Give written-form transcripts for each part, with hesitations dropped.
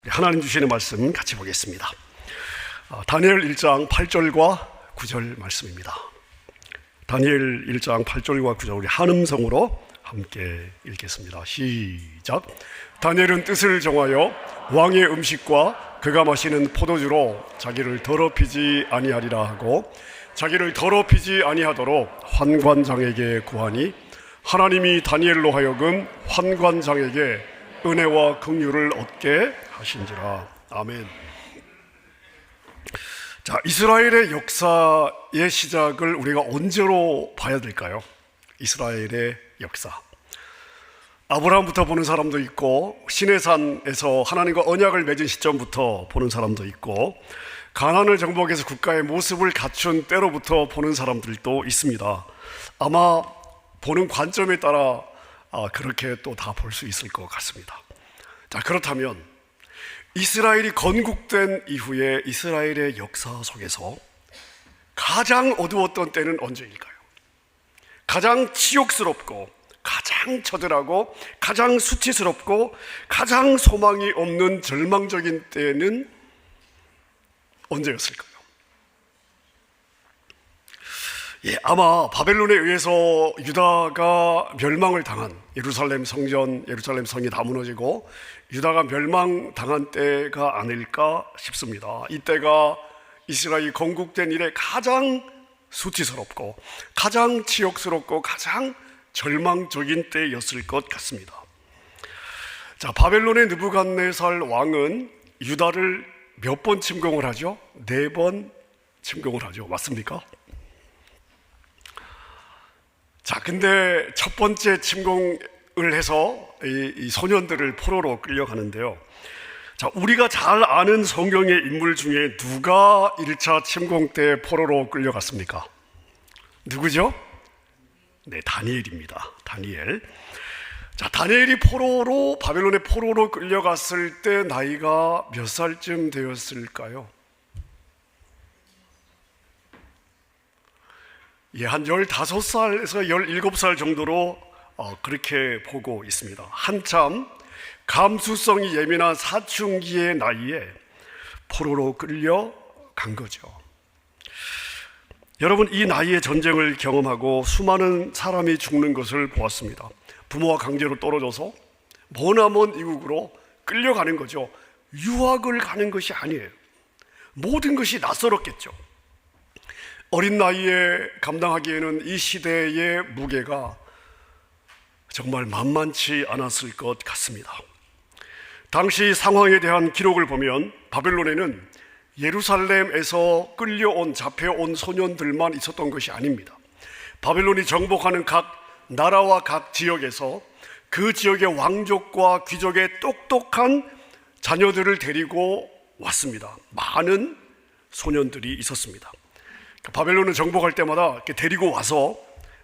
하나님 주시는 말씀 같이 보겠습니다. 다니엘 1장 8절과 9절 말씀입니다. 다니엘 1장 8절과 9절 우리 한음성으로 함께 읽겠습니다. 시작. 다니엘은 뜻을 정하여 왕의 음식과 그가 마시는 포도주로 자기를 더럽히지 아니하리라 하고 자기를 더럽히지 아니하도록 환관장에게 구하니 하나님이 다니엘로 하여금 환관장에게 은혜와 긍휼을 얻게 하신지라. 아멘. 자, 이스라엘의 역사의 시작을 우리가 언제로 봐야 될까요? 이스라엘의 역사. 아브라함부터 보는 사람도 있고 시내산에서 하나님과 언약을 맺은 시점부터 보는 사람도 있고 가나안을 정복해서 국가의 모습을 갖춘 때로부터 보는 사람들도 있습니다. 아마 보는 관점에 따라 그렇게 또 다 볼 수 있을 것 같습니다. 자, 그렇다면 이스라엘이 건국된 이후에 이스라엘의 역사 속에서 가장 어두웠던 때는 언제일까요? 가장 치욕스럽고 가장 처절하고 가장 수치스럽고 가장 소망이 없는 절망적인 때는 언제였을까요? 아마 바벨론에 의해서 유다가 멸망을 당한 예루살렘 성전, 예루살렘 성이 다 무너지고 유다가 멸망당한 때가 아닐까 싶습니다. 이때가 이스라엘이 건국된 이래 가장 수치스럽고 가장 치욕스럽고 가장 절망적인 때였을 것 같습니다. 자, 바벨론의 느부갓네살 왕은 유다를 몇 번 침공을 하죠? 4번 침공을 하죠. 맞습니까? 자, 근데 첫 번째 침공을 해서 이 소년들을 포로로 끌려가는데요. 자, 우리가 잘 아는 성경의 인물 중에 누가 1차 침공 때 포로로 끌려갔습니까? 누구죠? 네, 다니엘입니다. 다니엘. 자, 다니엘이 바벨론의 포로로 끌려갔을 때 나이가 몇 살쯤 되었을까요? 한 15살에서 17살 정도로 그렇게 보고 있습니다. 한참 감수성이 예민한 사춘기의 나이에 포로로 끌려간 거죠. 여러분, 이 나이에 전쟁을 경험하고 수많은 사람이 죽는 것을 보았습니다. 부모와 강제로 떨어져서 머나먼 이국으로 끌려가는 거죠. 유학을 가는 것이 아니에요. 모든 것이 낯설었겠죠. 어린 나이에 감당하기에는 이 시대의 무게가 정말 만만치 않았을 것 같습니다. 당시 상황에 대한 기록을 보면 바벨론에는 예루살렘에서 잡혀온 소년들만 있었던 것이 아닙니다. 바벨론이 정복하는 각 나라와 각 지역에서 그 지역의 왕족과 귀족의 똑똑한 자녀들을 데리고 왔습니다. 많은 소년들이 있었습니다. 바벨론을 정복할 때마다 이렇게 데리고 와서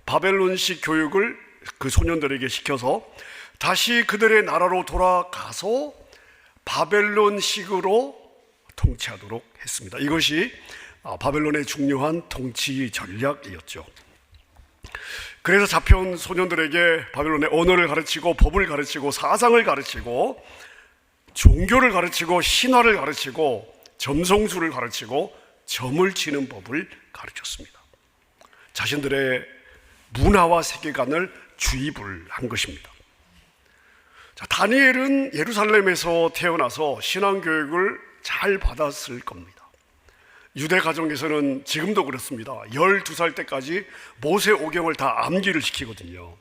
바벨론식 교육을 그 소년들에게 시켜서 다시 그들의 나라로 돌아가서 바벨론식으로 통치하도록 했습니다. 이것이 바벨론의 중요한 통치 전략이었죠. 그래서 잡혀온 소년들에게 바벨론의 언어를 가르치고 법을 가르치고 사상을 가르치고 종교를 가르치고 신화를 가르치고 점성술을 가르치고 점을 치는 법을 가르쳤습니다. 자신들의 문화와 세계관을 주입을 한 것입니다. 자, 다니엘은 예루살렘에서 태어나서 신앙교육을 잘 받았을 겁니다. 유대 가정에서는 지금도 그렇습니다. 12살 때까지 모세 오경을 다 암기를 시키거든요.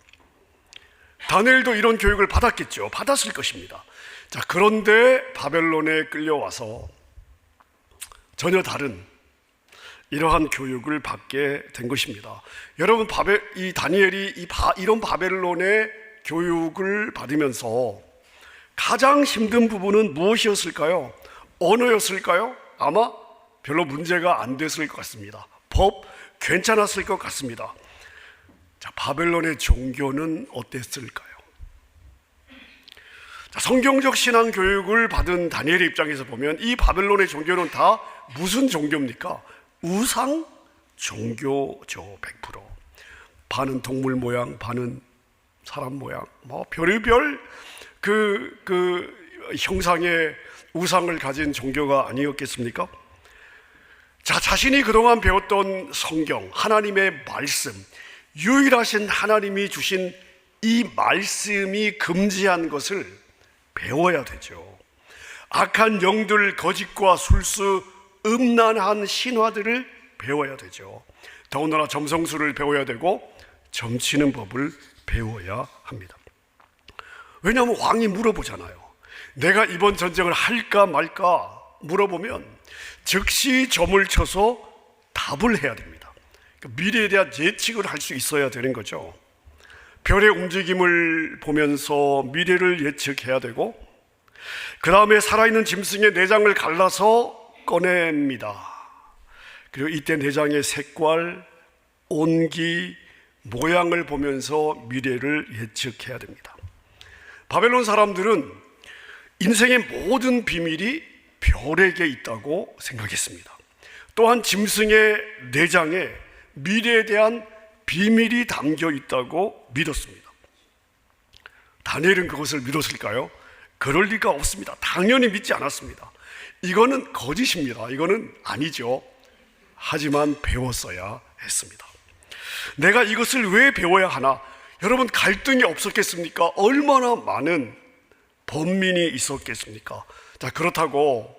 다니엘도 이런 교육을 받았겠죠. 받았을 것입니다. 자, 그런데 바벨론에 끌려와서 전혀 다른 이러한 교육을 받게 된 것입니다. 여러분, 이 다니엘이 이런 바벨론의 교육을 받으면서 가장 힘든 부분은 무엇이었을까요? 언어였을까요? 아마 별로 문제가 안 됐을 것 같습니다. 법 괜찮았을 것 같습니다. 자, 바벨론의 종교는 어땠을까요? 자, 성경적 신앙 교육을 받은 다니엘의 입장에서 보면 이 바벨론의 종교는 다 무슨 종교입니까? 우상 종교죠. 100%. 반은 동물 모양, 반은 사람 모양, 별의별 그 형상의 우상을 가진 종교가 아니었겠습니까? 자, 자신이 그동안 배웠던 성경, 하나님의 말씀, 유일하신 하나님이 주신 이 말씀이 금지한 것을 배워야 되죠. 악한 영들, 거짓과 술수, 음란한 신화들을 배워야 되죠. 더군다나 점성술을 배워야 되고 점치는 법을 배워야 합니다. 왜냐하면 왕이 물어보잖아요. 내가 이번 전쟁을 할까 말까 물어보면 즉시 점을 쳐서 답을 해야 됩니다. 그러니까 미래에 대한 예측을 할 수 있어야 되는 거죠. 별의 움직임을 보면서 미래를 예측해야 되고, 그 다음에 살아있는 짐승의 내장을 갈라서 꺼냅니다. 그리고 이때 내장의 색깔, 온기, 모양을 보면서 미래를 예측해야 됩니다. 바벨론 사람들은 인생의 모든 비밀이 별에게 있다고 생각했습니다. 또한 짐승의 내장에 미래에 대한 비밀이 담겨 있다고 믿었습니다. 다니엘은 그것을 믿었을까요? 그럴 리가 없습니다. 당연히 믿지 않았습니다. 이거는 거짓입니다. 이거는 아니죠. 하지만 배웠어야 했습니다. 내가 이것을 왜 배워야 하나? 여러분, 갈등이 없었겠습니까? 얼마나 많은 번민이 있었겠습니까? 자, 그렇다고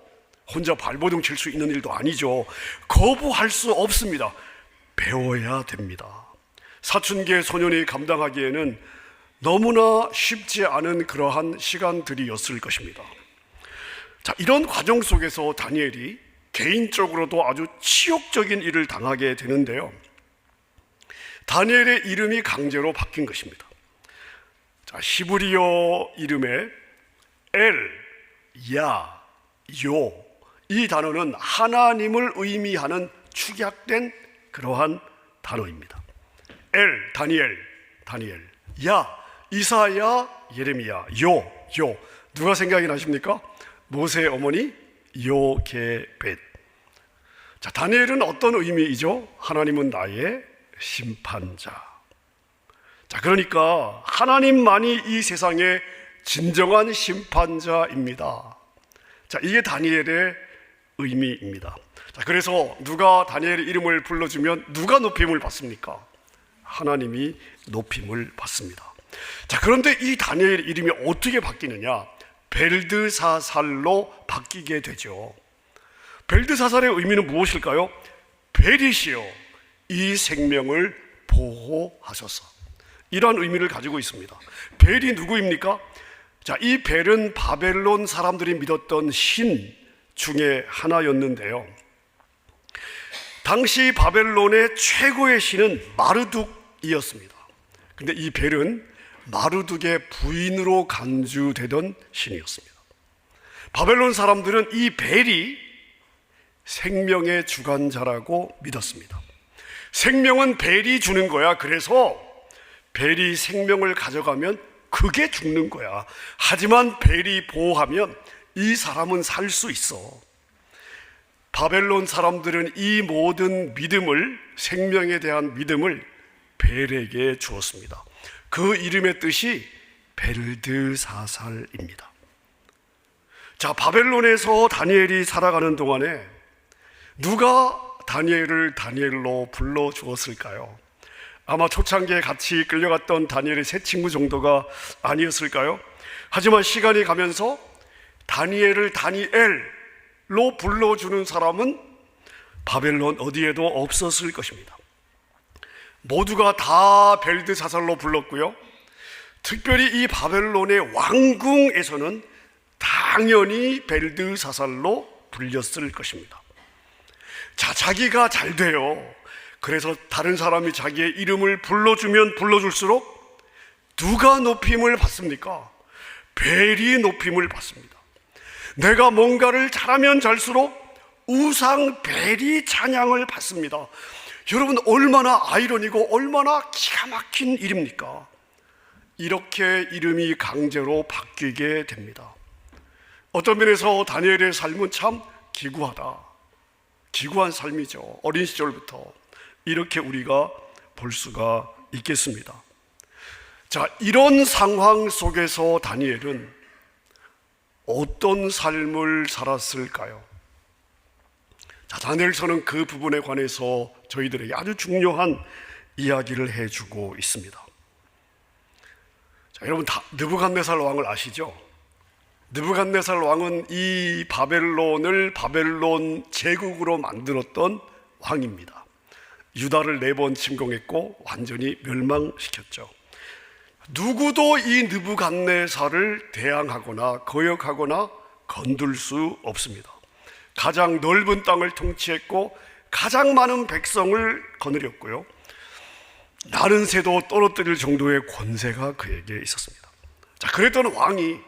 혼자 발버둥 칠 수 있는 일도 아니죠. 거부할 수 없습니다. 배워야 됩니다. 사춘기의 소년이 감당하기에는 너무나 쉽지 않은 그러한 시간들이었을 것입니다. 자, 이런 과정 속에서 다니엘이 개인적으로도 아주 치욕적인 일을 당하게 되는데요. 다니엘의 이름이 강제로 바뀐 것입니다. 자, 히브리어 이름에 엘, 야, 요, 이 단어는 하나님을 의미하는 축약된 그러한 단어입니다. 엘, 다니엘, 야, 이사야, 예레미야, 요. 누가 생각이 나십니까? 모세의 어머니 요게벳. 자, 다니엘은 어떤 의미이죠? 하나님은 나의 심판자. 자, 그러니까 하나님만이 이 세상의 진정한 심판자입니다. 자, 이게 다니엘의 의미입니다. 자, 그래서 누가 다니엘의 이름을 불러주면 누가 높임을 받습니까? 하나님이 높임을 받습니다. 자, 그런데 이 다니엘 이름이 어떻게 바뀌느냐? 벨드사살로 바뀌게 되죠. 벨드사살의 의미는 무엇일까요? 벨이시여, 이 생명을 보호하소서, 이러한 의미를 가지고 있습니다. 벨이 누구입니까? 자, 이 벨은 바벨론 사람들이 믿었던 신 중에 하나였는데요. 당시 바벨론의 최고의 신은 마르둑이었습니다. 근데 이 벨은 마르둑의 부인으로 간주되던 신이었습니다. 바벨론 사람들은 이 벨이 생명의 주관자라고 믿었습니다. 생명은 벨이 주는 거야. 그래서 벨이 생명을 가져가면 그게 죽는 거야. 하지만 벨이 보호하면 이 사람은 살 수 있어. 바벨론 사람들은 이 모든 믿음을, 생명에 대한 믿음을 벨에게 주었습니다. 그 이름의 뜻이 벨드사살입니다. 자, 바벨론에서 다니엘이 살아가는 동안에 누가 다니엘을 다니엘로 불러주었을까요? 아마 초창기에 같이 끌려갔던 다니엘의 세 친구 정도가 아니었을까요? 하지만 시간이 가면서 다니엘을 다니엘로 불러주는 사람은 바벨론 어디에도 없었을 것입니다. 모두가 다 벨드사살로 불렀고요. 특별히 이 바벨론의 왕궁에서는 당연히 벨드사살로 불렸을 것입니다. 자, 자기가 잘 돼요. 그래서 다른 사람이 자기의 이름을 불러주면 불러줄수록 누가 높임을 받습니까? 벨이 높임을 받습니다. 내가 뭔가를 잘하면 잘수록 우상 벨이 찬양을 받습니다. 여러분, 얼마나 아이러니고 얼마나 기가 막힌 일입니까? 이렇게 이름이 강제로 바뀌게 됩니다. 어떤 면에서 다니엘의 삶은 참 기구한 삶이죠. 어린 시절부터 이렇게 우리가 볼 수가 있겠습니다. 자, 이런 상황 속에서 다니엘은 어떤 삶을 살았을까요? 자, 다니엘서는 그 부분에 관해서 저희들에게 아주 중요한 이야기를 해주고 있습니다. 자, 여러분 다 느부갓네살 왕을 아시죠? 느부갓네살 왕은 이 바벨론을 바벨론 제국으로 만들었던 왕입니다. 유다를 4번 침공했고 완전히 멸망시켰죠. 누구도 이 느부갓네살을 대항하거나 거역하거나 건들 수 없습니다. 가장 넓은 땅을 통치했고 가장 많은 백성을 거느렸고요, 나는 새도 떨어뜨릴 정도의 권세가 그에게 있었습니다. 자, 그랬던 왕이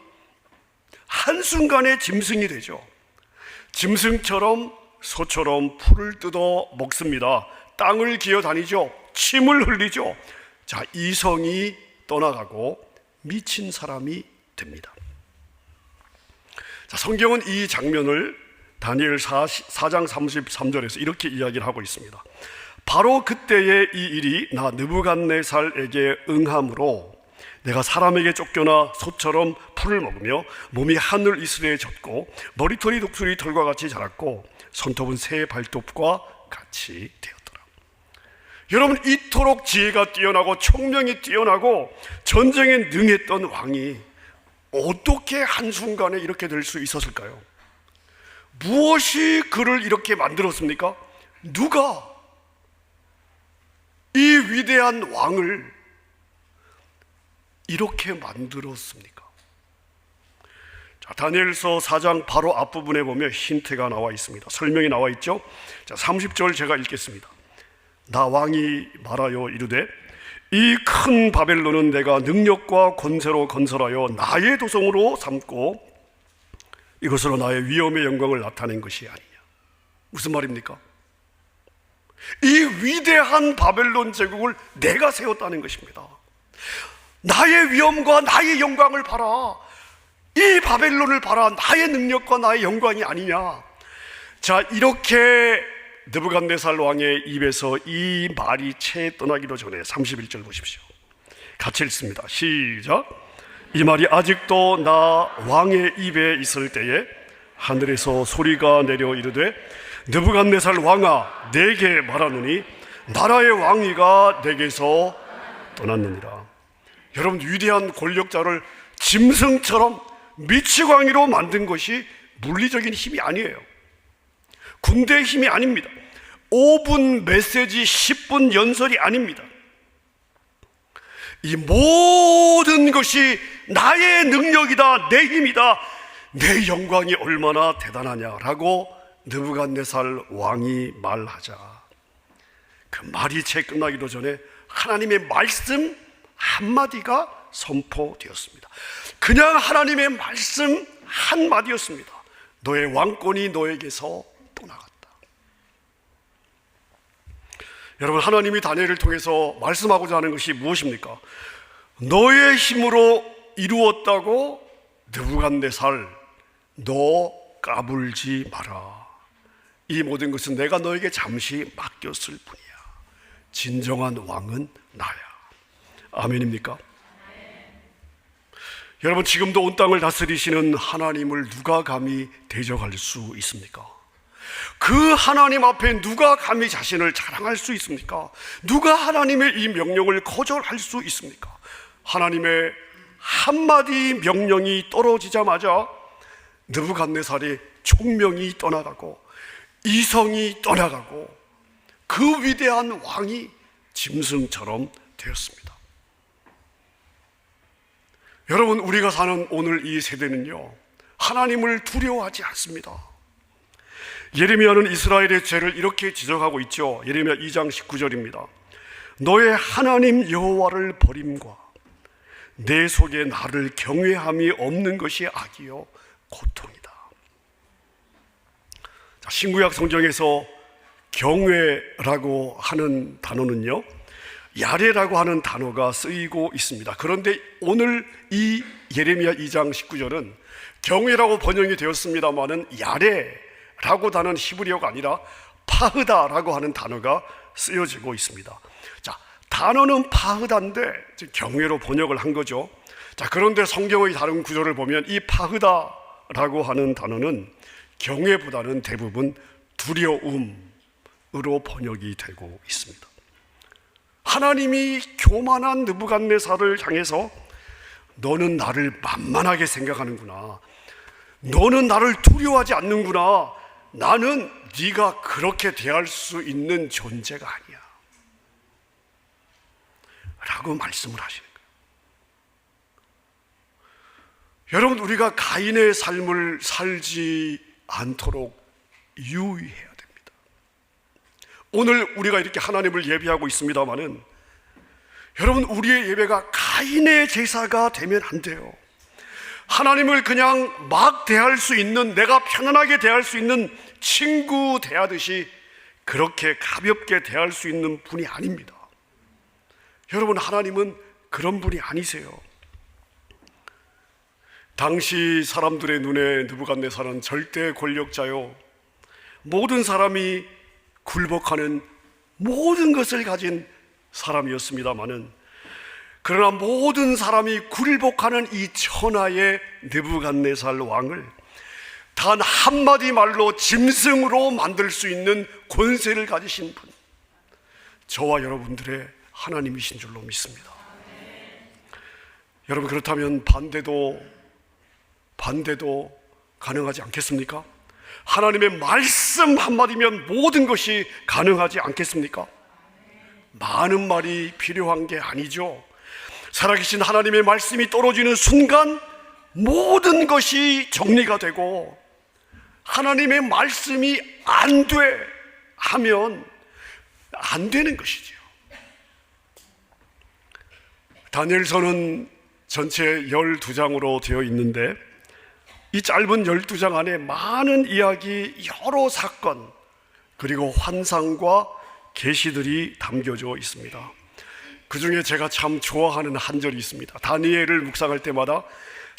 한순간에 짐승이 되죠. 짐승처럼 소처럼 풀을 뜯어 먹습니다. 땅을 기어다니죠. 침을 흘리죠. 자, 이성이 떠나가고 미친 사람이 됩니다. 자, 성경은 이 장면을 다니엘 4장 33절에서 이렇게 이야기를 하고 있습니다. 바로 그때에 이 일이 나 느부갓네살에게 응함으로 내가 사람에게 쫓겨나 소처럼 풀을 먹으며 몸이 하늘 이슬에 젖고 머리털이 독수리 털과 같이 자랐고 손톱은 새 발톱과 같이 되었더라. 여러분, 이토록 지혜가 뛰어나고 총명이 뛰어나고 전쟁에 능했던 왕이 어떻게 한순간에 이렇게 될 수 있었을까요? 무엇이 그를 이렇게 만들었습니까? 누가 이 위대한 왕을 이렇게 만들었습니까? 자, 다니엘서 4장 바로 앞부분에 보면 힌트가 나와 있습니다. 설명이 나와 있죠. 자, 30절 제가 읽겠습니다. 나 왕이 말하여 이르되 이 큰 바벨론은 내가 능력과 권세로 건설하여 나의 도성으로 삼고 이것으로 나의 위엄의 영광을 나타낸 것이 아니냐. 무슨 말입니까? 이 위대한 바벨론 제국을 내가 세웠다는 것입니다. 나의 위엄과 나의 영광을 봐라. 이 바벨론을 봐라. 나의 능력과 나의 영광이 아니냐. 자, 이렇게 느부갓네살 왕의 입에서 이 말이 채 떠나기도 전에 31절 보십시오. 같이 읽습니다. 시작. 이 말이 아직도 나 왕의 입에 있을 때에 하늘에서 소리가 내려 이르되 느부갓네살 왕아, 내게 말하노니 나라의 왕위가 내게서 떠났느니라. 여러분, 위대한 권력자를 짐승처럼 미치광이로 만든 것이 물리적인 힘이 아니에요. 군대의 힘이 아닙니다. 5분 메시지 10분 연설이 아닙니다. 이 모든 것이 나의 능력이다, 내 힘이다, 내 영광이 얼마나 대단하냐라고 느부갓네살 왕이 말하자 그 말이 채 끝나기도 전에 하나님의 말씀 한마디가 선포되었습니다. 그냥 하나님의 말씀 한마디였습니다. 너의 왕권이 너에게서 떠나갔다. 여러분, 하나님이 다니엘을 통해서 말씀하고자 하는 것이 무엇입니까? 너의 힘으로 이루었다고 느부갓네살, 너 까불지 마라. 이 모든 것은 내가 너에게 잠시 맡겼을 뿐이야. 진정한 왕은 나야. 아멘입니까? 여러분, 지금도 온 땅을 다스리시는 하나님을 누가 감히 대적할 수 있습니까? 그 하나님 앞에 누가 감히 자신을 자랑할 수 있습니까? 누가 하나님의 이 명령을 거절할 수 있습니까? 하나님의 한마디 명령이 떨어지자마자 느부갓네살의 총명이 떠나가고 이성이 떠나가고 그 위대한 왕이 짐승처럼 되었습니다. 여러분, 우리가 사는 오늘 이 세대는요, 하나님을 두려워하지 않습니다. 예레미야는 이스라엘의 죄를 이렇게 지적하고 있죠. 예레미야 2장 19절입니다. 너의 하나님 여호와를 버림과 내 속에 나를 경외함이 없는 것이 악이요 고통이다. 자, 신구약 성경에서 경외라고 하는 단어는요, 야레라고 하는 단어가 쓰이고 있습니다. 그런데 오늘 이 예레미야 2장 19절은 경외라고 번역이 되었습니다마는 야레라고 하는 히브리어가 아니라 파흐다라고 하는 단어가 쓰여지고 있습니다. 자, 단어는 파흐다인데 경외로 번역을 한 거죠. 자, 그런데 성경의 다른 구절을 보면 이 파흐다 교만하라고 하는 단어는 경외보다는 대부분 두려움으로 번역이 되고 있습니다. 하나님이 교만한 느부갓네살을 향해서 너는 나를 만만하게 생각하는구나, 너는 나를 두려워하지 않는구나, 나는 네가 그렇게 대할 수 있는 존재가 아니야 라고 말씀을 하시는 거예요. 여러분, 우리가 가인의 삶을 살지 않도록 유의해야 됩니다. 오늘 우리가 이렇게 하나님을 예배하고 있습니다마는 여러분, 우리의 예배가 가인의 제사가 되면 안 돼요. 하나님을 그냥 막 대할 수 있는, 내가 편안하게 대할 수 있는 친구 대하듯이 그렇게 가볍게 대할 수 있는 분이 아닙니다. 여러분, 하나님은 그런 분이 아니세요. 당시 사람들의 눈에 느부갓네살은 절대 권력자요, 모든 사람이 굴복하는 모든 것을 가진 사람이었습니다마는, 그러나 모든 사람이 굴복하는 이 천하의 느부갓네살 왕을 단 한마디 말로 짐승으로 만들 수 있는 권세를 가지신 분, 저와 여러분들의 하나님이신 줄로 믿습니다. 여러분, 그렇다면 반대도 가능하지 않겠습니까? 하나님의 말씀 한마디면 모든 것이 가능하지 않겠습니까? 많은 말이 필요한 게 아니죠. 살아계신 하나님의 말씀이 떨어지는 순간 모든 것이 정리가 되고, 하나님의 말씀이 안 돼 하면 안 되는 것이죠. 다니엘서는 전체 12장으로 되어 있는데, 이 짧은 12장 안에 많은 이야기, 여러 사건, 그리고 환상과 계시들이 담겨져 있습니다. 그 중에 제가 참 좋아하는 한 절이 있습니다. 다니엘을 묵상할 때마다,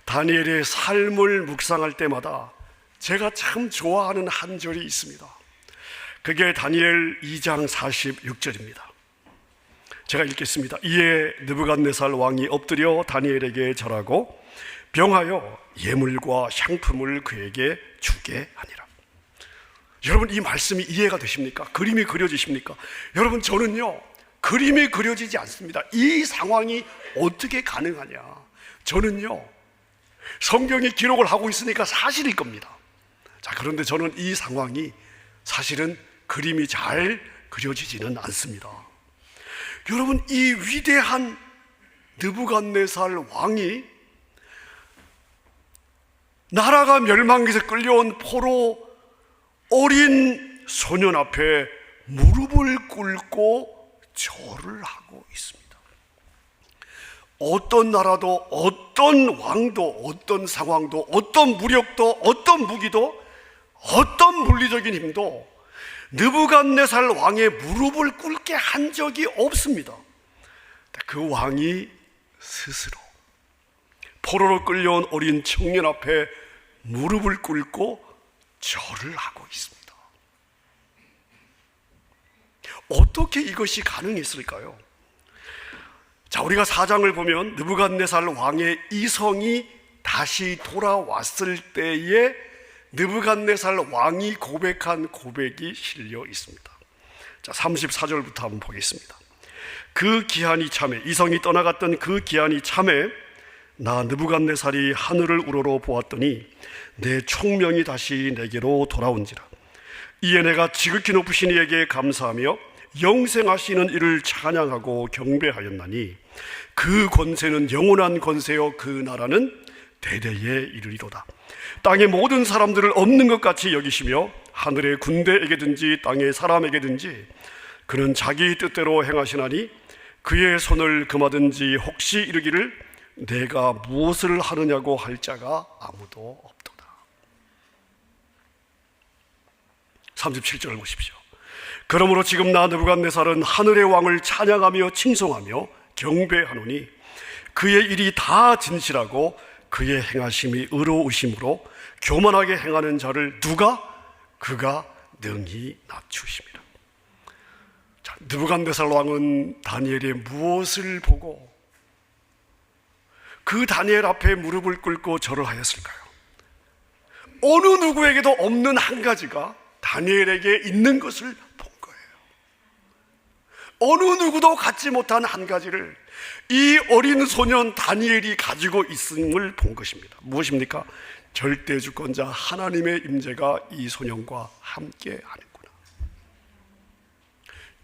다니엘의 삶을 묵상할 때마다 제가 참 좋아하는 한 절이 있습니다. 그게 다니엘 2장 46절입니다. 제가 읽겠습니다. 이에 느부갓네살 왕이 엎드려 다니엘에게 절하고 병하여 예물과 향품을 그에게 주게 하니라. 여러분, 이 말씀이 이해가 되십니까? 그림이 그려지십니까? 여러분, 저는요, 그림이 그려지지 않습니다. 이 상황이 어떻게 가능하냐? 저는요, 성경이 기록을 하고 있으니까 사실일 겁니다. 자, 그런데 저는 이 상황이 사실은 그림이 잘 그려지지는 않습니다. 여러분, 이 위대한 느부갓네살 왕이 나라가 멸망해서 끌려온 포로 어린 소년 앞에 무릎을 꿇고 절을 하고 있습니다. 어떤 나라도, 어떤 왕도, 어떤 상황도, 어떤 무력도, 어떤 무기도, 어떤 물리적인 힘도 느부갓네살 왕의 무릎을 꿇게 한 적이 없습니다. 그 왕이 스스로 포로로 끌려온 어린 청년 앞에 무릎을 꿇고 절을 하고 있습니다. 어떻게 이것이 가능했을까요? 자, 우리가 4장을 보면 느부갓네살 왕의 이성이 다시 돌아왔을 때에 느부갓네살 왕이 고백한 고백이 실려 있습니다. 자, 34절부터 한번 보겠습니다. 그 기한이 참에, 이성이 떠나갔던 그 기한이 참에 나 느부갓네살이 하늘을 우러러 보았더니 내 총명이 다시 내게로 돌아온지라. 이에 내가 지극히 높으신 이에게 감사하며 영생하시는 이를 찬양하고 경배하였나니 그 권세는 영원한 권세요 그 나라는 대대에 이르리로다. 땅의 모든 사람들을 없는 것 같이 여기시며 하늘의 군대에게든지 땅의 사람에게든지 그는 자기 뜻대로 행하시나니 그의 손을 금하든지 혹시 이르기를 내가 무엇을 하느냐고 할 자가 아무도 없도다. 37절을 보십시오. 그러므로 지금 나 느부갓네살은 하늘의 왕을 찬양하며 칭송하며 경배하노니 그의 일이 다 진실하고 그의 행하심이 의로우심으로 교만하게 행하는 자를 그가 능히 낮추심이라. 자, 느부갓네살 왕은 다니엘의 무엇을 보고 그 다니엘 앞에 무릎을 꿇고 절을 하였을까요? 어느 누구에게도 없는 한가지가 다니엘에게 있는 것을 본 거예요. 어느 누구도 갖지 못한 한가지를 이 어린 소년 다니엘이 가지고 있음을 본 것입니다. 무엇입니까? 절대 주권자 하나님의 임재가 이 소년과 함께 하는구나.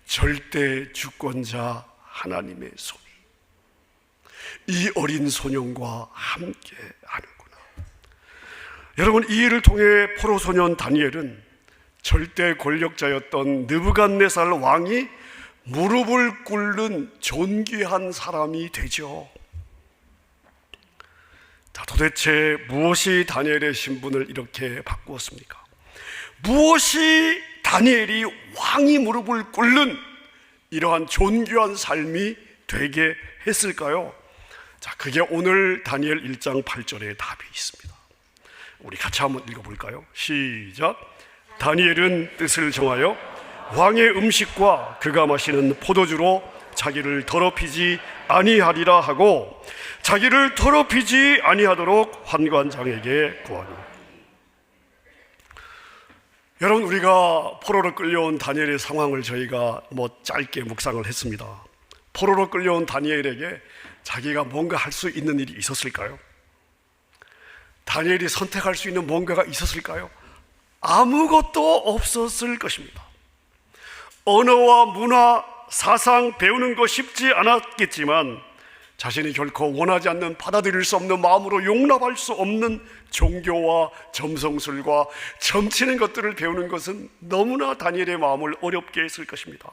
절대 주권자 하나님의 손이 이 어린 소년과 함께 하는구나. 여러분, 이 일을 통해 포로 소년 다니엘은 절대 권력자였던 느부갓네살 왕이 무릎을 꿇는 존귀한 사람이 되죠. 자, 도대체 무엇이 다니엘의 신분을 이렇게 바꾸었습니까? 무엇이 다니엘이 왕이 무릎을 꿇는 이러한 존귀한 삶이 되게 했을까요? 자, 그게 오늘 다니엘 1장 8절에 답이 있습니다. 우리 같이 한번 읽어볼까요? 시작. 다니엘은 뜻을 정하여 왕의 음식과 그가 마시는 포도주로 자기를 더럽히지 아니하리라 하고 자기를 더럽히지 아니하도록 환관장에게 구하니. 여러분, 우리가 포로로 끌려온 다니엘의 상황을 저희가 짧게 묵상을 했습니다. 포로로 끌려온 다니엘에게 자기가 뭔가 할 수 있는 일이 있었을까요? 다니엘이 선택할 수 있는 뭔가가 있었을까요? 아무것도 없었을 것입니다. 언어와 문화, 사상 배우는 거 쉽지 않았겠지만 자신이 결코 원하지 않는, 받아들일 수 없는 마음으로 용납할 수 없는 종교와 점성술과 점치는 것들을 배우는 것은 너무나 다니엘의 마음을 어렵게 했을 것입니다.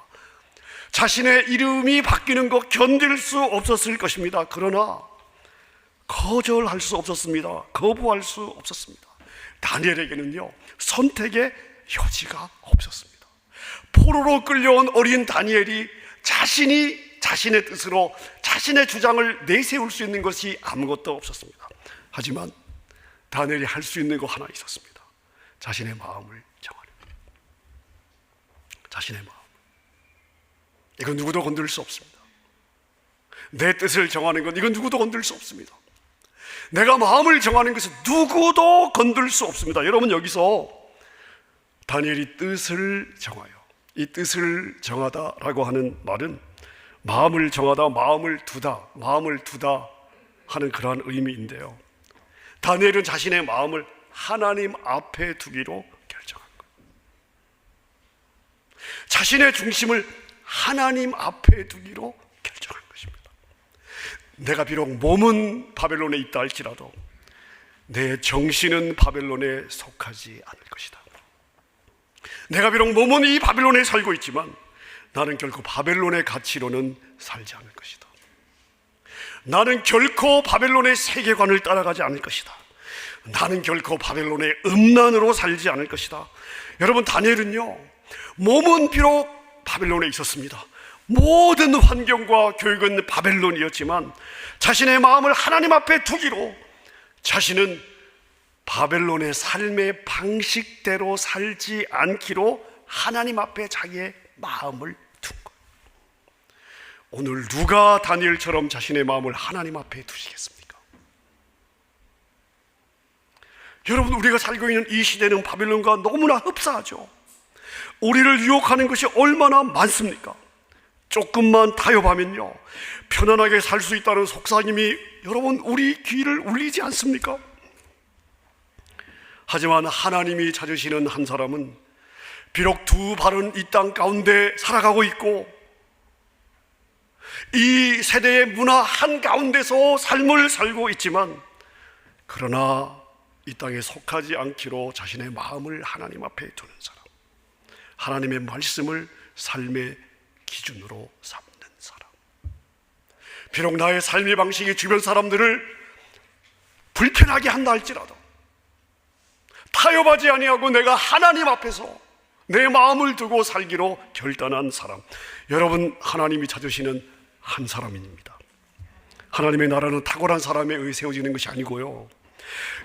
자신의 이름이 바뀌는 것 견딜 수 없었을 것입니다. 그러나 거절할 수 없었습니다. 거부할 수 없었습니다. 다니엘에게는요, 선택의 여지가 없었습니다. 포로로 끌려온 어린 다니엘이 자신이 자신의 뜻으로 자신의 주장을 내세울 수 있는 것이 아무것도 없었습니다. 하지만 다니엘이 할 수 있는 거 하나 있었습니다. 자신의 마음을 정하는 거예요. 자신의 마음. 이건 누구도 건들 수 없습니다. 내 뜻을 정하는 건 이건 누구도 건들 수 없습니다. 내가 마음을 정하는 것은 누구도 건들 수 없습니다. 여러분, 여기서 다니엘이 뜻을 정하여, 이 뜻을 정하다라고 하는 말은 마음을 정하다, 마음을 두다 하는 그러한 의미인데요, 다니엘은 자신의 마음을 하나님 앞에 두기로 결정한 거예요. 자신의 중심을 하나님 앞에 두기로 결정한 것입니다. 내가 비록 몸은 바벨론에 있다 할지라도 내 정신은 바벨론에 속하지 않을 것이다. 내가 비록 몸은 이 바벨론에 살고 있지만 나는 결코 바벨론의 가치로는 살지 않을 것이다. 나는 결코 바벨론의 세계관을 따라가지 않을 것이다. 나는 결코 바벨론의 음란으로 살지 않을 것이다. 여러분, 다니엘은요, 몸은 비록 바벨론에 있었습니다. 모든 환경과 교육은 바벨론이었지만 자신의 마음을 하나님 앞에 두기로, 자신은 바벨론의 삶의 방식대로 살지 않기로 하나님 앞에 자기의 마음을 둔 거예요. 오늘 누가 다니엘처럼 자신의 마음을 하나님 앞에 두시겠습니까? 여러분, 우리가 살고 있는 이 시대는 바벨론과 너무나 흡사하죠. 우리를 유혹하는 것이 얼마나 많습니까? 조금만 타협하면요, 편안하게 살 수 있다는 속삭임이 여러분 우리 귀를 울리지 않습니까? 하지만 하나님이 찾으시는 한 사람은 비록 두 발은 이 땅 가운데 살아가고 있고 이 세대의 문화 한가운데서 삶을 살고 있지만, 그러나 이 땅에 속하지 않기로 자신의 마음을 하나님 앞에 두는 사람, 하나님의 말씀을 삶의 기준으로 삼는 사람, 비록 나의 삶의 방식이 주변 사람들을 불편하게 한다 할지라도 타협하지 아니하고 내가 하나님 앞에서 내 마음을 두고 살기로 결단한 사람, 여러분, 하나님이 찾으시는 한 사람입니다. 하나님의 나라는 탁월한 사람에 의해 세워지는 것이 아니고요,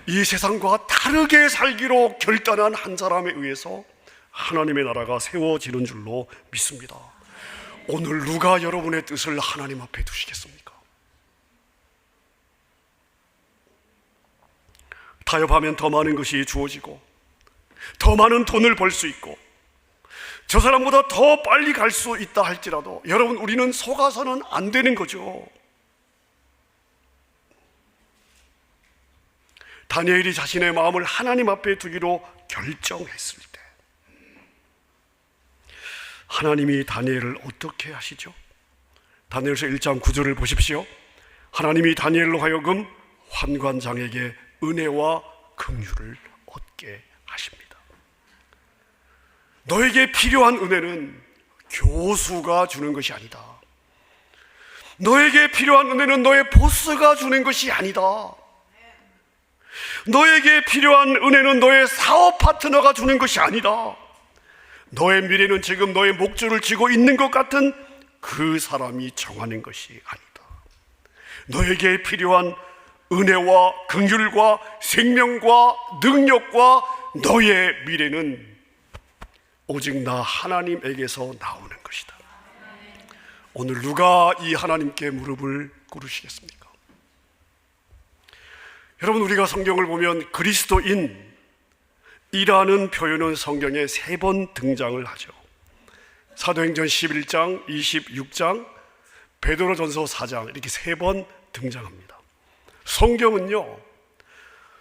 이 세상과 다르게 살기로 결단한 한 사람에 의해서 하나님의 나라가 세워지는 줄로 믿습니다. 오늘 누가 여러분의 뜻을 하나님 앞에 두시겠습니까? 타협하면 더 많은 것이 주어지고 더 많은 돈을 벌 수 있고 저 사람보다 더 빨리 갈 수 있다 할지라도 여러분, 우리는 속아서는 안 되는 거죠. 다니엘이 자신의 마음을 하나님 앞에 두기로 결정했을 때 하나님이 다니엘을 어떻게 하시죠? 다니엘서 1장 9절을 보십시오. 하나님이 다니엘로 하여금 환관장에게 은혜와 긍휼을 얻게 하십니다. 너에게 필요한 은혜는 교수가 주는 것이 아니다. 너에게 필요한 은혜는 너의 보스가 주는 것이 아니다. 너에게 필요한 은혜는 너의 사업 파트너가 주는 것이 아니다. 너의 미래는 지금 너의 목줄을 쥐고 있는 것 같은 그 사람이 정하는 것이 아니다. 너에게 필요한 은혜와 긍휼과 생명과 능력과 너의 미래는 오직 나 하나님에게서 나오는 것이다. 오늘 누가 이 하나님께 무릎을 꿇으시겠습니까? 여러분, 우리가 성경을 보면 그리스도인이라는 표현은 성경에 3번 등장을 하죠. 사도행전 11장, 26장, 베드로전서 4장 이렇게 3번 등장합니다. 성경은요,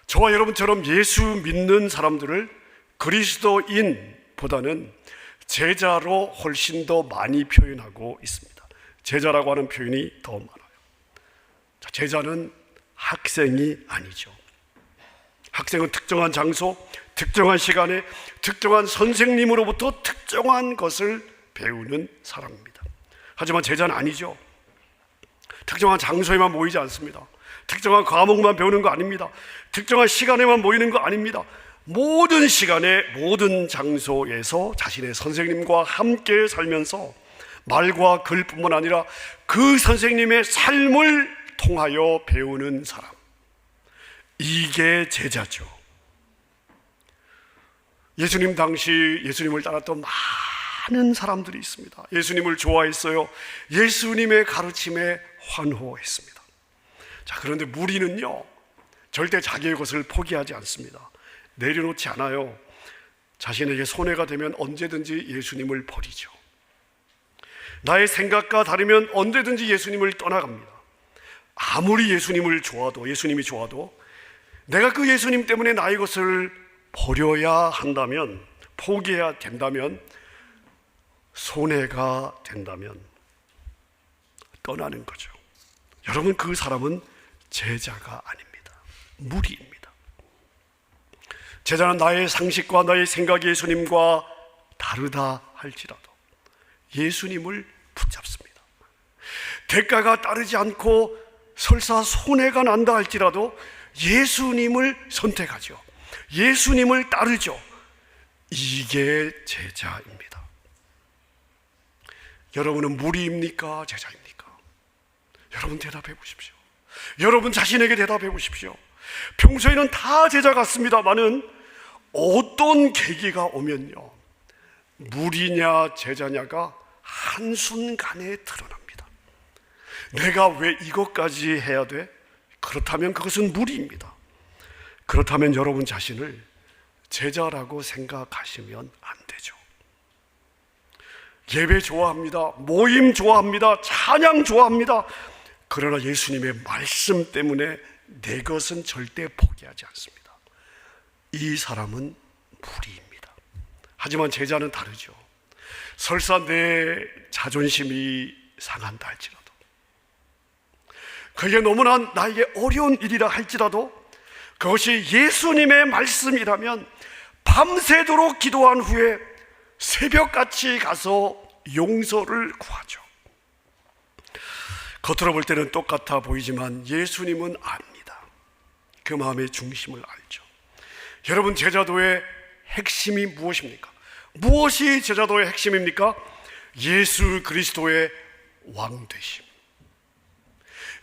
저와 여러분처럼 예수 믿는 사람들을 그리스도인보다는 제자로 훨씬 더 많이 표현하고 있습니다. 제자라고 하는 표현이 더 많아요. 자, 제자는 학생이 아니죠. 학생은 특정한 장소, 특정한 시간에 특정한 선생님으로부터 특정한 것을 배우는 사람입니다. 하지만 제자는 아니죠. 특정한 장소에만 모이지 않습니다. 특정한 과목만 배우는 거 아닙니다. 특정한 시간에만 모이는 거 아닙니다. 모든 시간에 모든 장소에서 자신의 선생님과 함께 살면서 말과 글뿐만 아니라 그 선생님의 삶을 통하여 배우는 사람, 이게 제자죠. 예수님 당시 예수님을 따랐던 많은 사람들이 있습니다. 예수님을 좋아했어요. 예수님의 가르침에 환호했습니다. 자, 그런데 무리는요, 절대 자기의 것을 포기하지 않습니다. 내려놓지 않아요. 자신에게 손해가 되면 언제든지 예수님을 버리죠. 나의 생각과 다르면 언제든지 예수님을 떠나갑니다. 아무리 예수님이 좋아도 내가 그 예수님 때문에 나의 것을 버려야 한다면, 포기해야 된다면, 손해가 된다면 떠나는 거죠. 여러분, 그 사람은 제자가 아닙니다. 무리입니다. 제자는 나의 상식과 나의 생각이 예수님과 다르다 할지라도 예수님을 붙잡습니다. 대가가 따르지 않고 설사 손해가 난다 할지라도 예수님을 선택하죠. 예수님을 따르죠. 이게 제자입니다. 여러분은 무리입니까? 제자입니까? 여러분 대답해 보십시오. 여러분 자신에게 대답해 보십시오. 평소에는 다 제자 같습니다만은 어떤 계기가 오면요, 무리냐 제자냐가 한순간에 드러납니다. 내가 왜 이것까지 해야 돼? 그렇다면 그것은 무리입니다. 그렇다면 여러분 자신을 제자라고 생각하시면 안 되죠. 예배 좋아합니다. 모임 좋아합니다. 찬양 좋아합니다. 그러나 예수님의 말씀 때문에 내 것은 절대 포기하지 않습니다. 이 사람은 무리입니다. 하지만 제자는 다르죠. 설사 내 자존심이 상한다 할지라도, 그게 너무나 나에게 어려운 일이라 할지라도 그것이 예수님의 말씀이라면 밤새도록 기도한 후에 새벽같이 가서 용서를 구하죠. 겉으로 볼 때는 똑같아 보이지만 예수님은 압니다. 그 마음의 중심을 알죠. 여러분, 제자도의 핵심이 무엇입니까? 무엇이 제자도의 핵심입니까? 예수 그리스도의 왕 되심,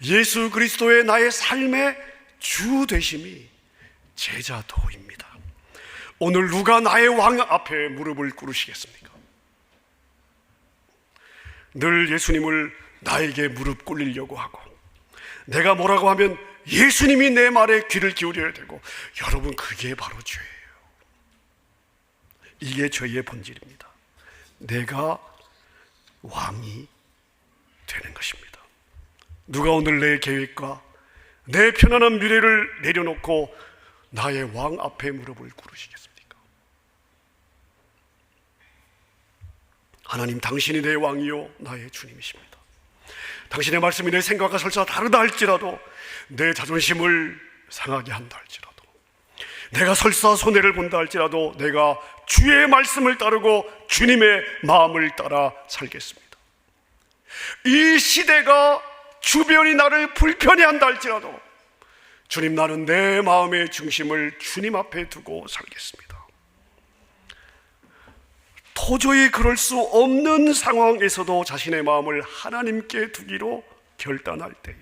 예수 그리스도의 나의 삶의 주 되심이 제자도입니다. 오늘 누가 나의 왕 앞에 무릎을 꿇으시겠습니까? 늘 예수님을 나에게 무릎 꿇리려고 하고, 내가 뭐라고 하면 예수님이 내 말에 귀를 기울여야 되고, 여러분, 그게 바로 죄예요. 이게 죄의 본질입니다. 내가 왕이 되는 것입니다. 누가 오늘 내 계획과 내 편안한 미래를 내려놓고 나의 왕 앞에 무릎을 꿇으시겠습니까? 하나님, 당신이 내 왕이요 나의 주님이십니다. 당신의 말씀이 내 생각과 설사 다르다 할지라도, 내 자존심을 상하게 한다 할지라도, 내가 설사 손해를 본다 할지라도 내가 주의 말씀을 따르고 주님의 마음을 따라 살겠습니다. 이 시대가 주변이 나를 불편해한다 할지라도 주님, 나는 내 마음의 중심을 주님 앞에 두고 살겠습니다. 도저히 그럴 수 없는 상황에서도 자신의 마음을 하나님께 두기로 결단할 때에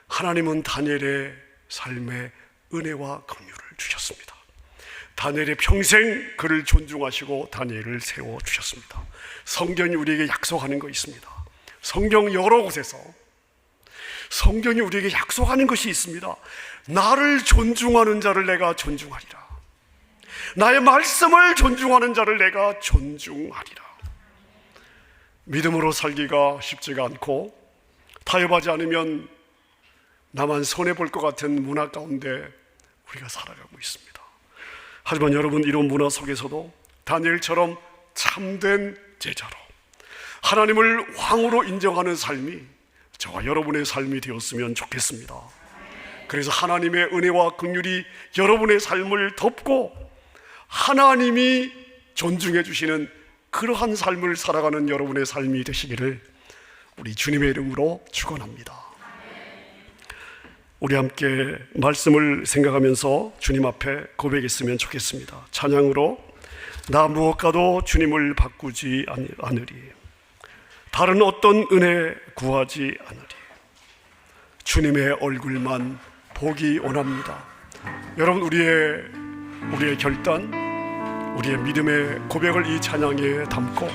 하나님은 다니엘의 삶에 은혜와 긍휼을 주셨습니다. 다니엘의 평생 그를 존중하시고 다니엘을 세워주셨습니다. 성경이 우리에게 약속하는 거 있습니다. 성경 여러 곳에서 성경이 우리에게 약속하는 것이 있습니다. 나를 존중하는 자를 내가 존중하리라. 나의 말씀을 존중하는 자를 내가 존중하리라. 믿음으로 살기가 쉽지가 않고 타협하지 않으면 나만 손해볼 것 같은 문화 가운데 우리가 살아가고 있습니다. 하지만 여러분, 이런 문화 속에서도 다니엘처럼 참된 제자로 하나님을 왕으로 인정하는 삶이 저와 여러분의 삶이 되었으면 좋겠습니다. 그래서 하나님의 은혜와 긍휼이 여러분의 삶을 덮고 하나님이 존중해 주시는 그러한 삶을 살아가는 여러분의 삶이 되시기를 우리 주님의 이름으로 축원합니다. 우리 함께 말씀을 생각하면서 주님 앞에 고백했으면 좋겠습니다. 찬양으로 나 무엇과도 주님을 바꾸지 않으리, 다른 어떤 은혜 구하지 않으리, 주님의 얼굴만 보기 원합니다. 여러분, 우리의 결단, 우리의 믿음의 고백을 이 찬양에 담고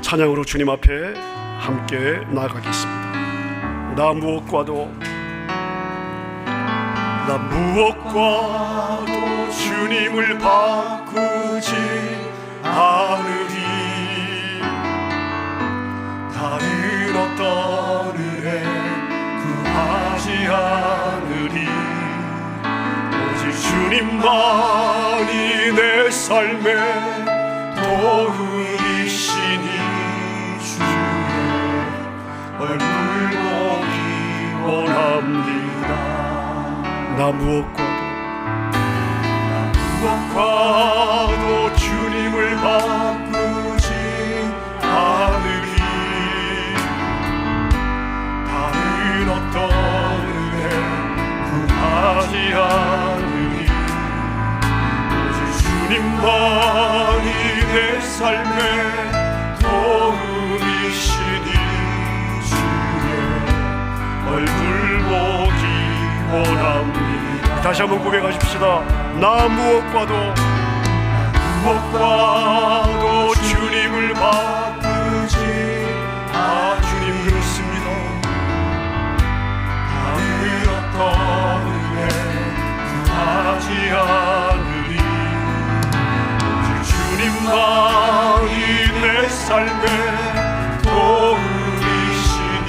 찬양으로 주님 앞에 함께 나아가겠습니다. 나 무엇과도 주님을 바꾸지 않으리, 다른 어떤 은혜 구하지 않으리, 오직 주님만이 내 삶의 도움이시니 주의 얼굴 보기 원합니다. 나 무엇과도 주님을 바꾸지 않으리, 다른 어떤 은혜 구하지 않으리, 오직 주님만이 내 삶의 도움이시니 주의 얼굴 보기 원합니다. 다시 한번 고백하십시다. 나 무엇과도 주님을 바꾸지 주님 그렇습니다. 다른 어떤 은혜 구하지 않으리, 오직 주님만이 내 삶의 도움이시니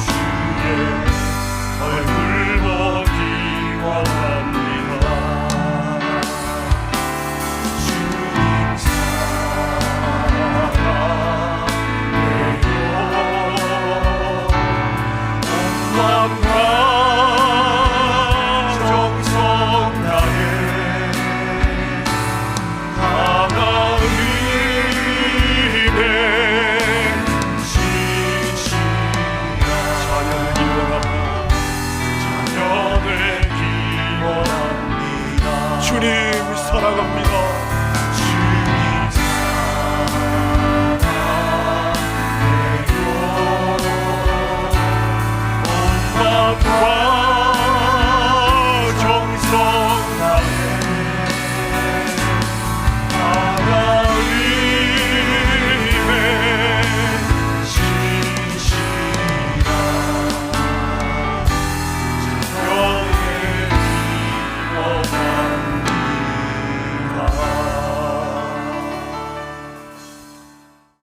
주의 얼굴 보기 원합니다. 주님 사랑해요. 온 마음과 정성 다해 하나님의 진실한 자녀를 기원합니다. 주님 사랑합니다. 주님 사랑해요. 온 마음과